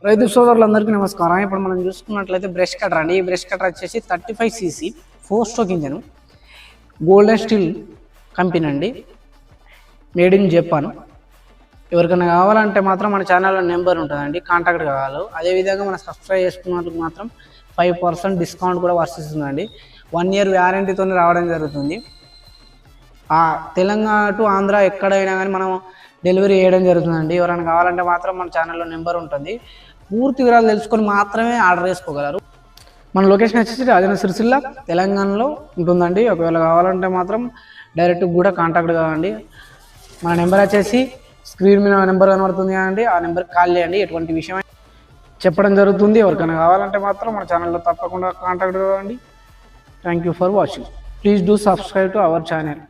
రైతు సోదరులందరికీ నమస్కారం. ఇప్పుడు మనం చూసుకున్నట్లయితే బ్రష్ కటర్ అండి. ఈ బ్రష్ కటర్ వచ్చేసి 35cc 4-స్ట్రోక్ ఇంజన్, గోల్డెన్ స్టీల్ కంపెనీ అండి, మేడ్ ఇన్ జపాన్. ఎవరికైనా కావాలంటే మాత్రం మన ఛానల్లో నెంబర్ ఉంటుందండి, కాంటాక్ట్ కావాలి. అదేవిధంగా మనం సబ్స్క్రైబ్ చేసుకున్నట్టు మాత్రం 5% డిస్కౌంట్ కూడా వర్తిస్తుందండి. 1 year వ్యారంటీతో రావడం జరుగుతుంది. తెలంగాణ టు ఆంధ్ర ఎక్కడైనా కానీ మనం డెలివరీ చేయడం జరుగుతుందండి. ఎవరైనా కావాలంటే మాత్రం మన ఛానల్లో నెంబర్ ఉంటుంది. పూర్తి వివరాలు తెలుసుకొని మాత్రమే ఆర్డర్ చేసుకోగలరు. మన లొకేషన్ వచ్చేసి రాజన్న సిరిసిల్ల తెలంగాణలో ఉంటుందండి. ఒకవేళ కావాలంటే మాత్రం డైరెక్ట్ కూడా కాంటాక్ట్ కావండి. మన నెంబర్ వచ్చేసి స్క్రీన్ మీద నెంబర్ కనబడుతుంది కదండి, ఆ నెంబర్కి కాల్ చేయండి. ఎటువంటి విషయం చెప్పడం జరుగుతుంది. ఎవరికైనా కావాలంటే మాత్రం మన ఛానల్లో తప్పకుండా కాంటాక్ట్ కావండి. Thank you for watching. Please do subscribe to our channel.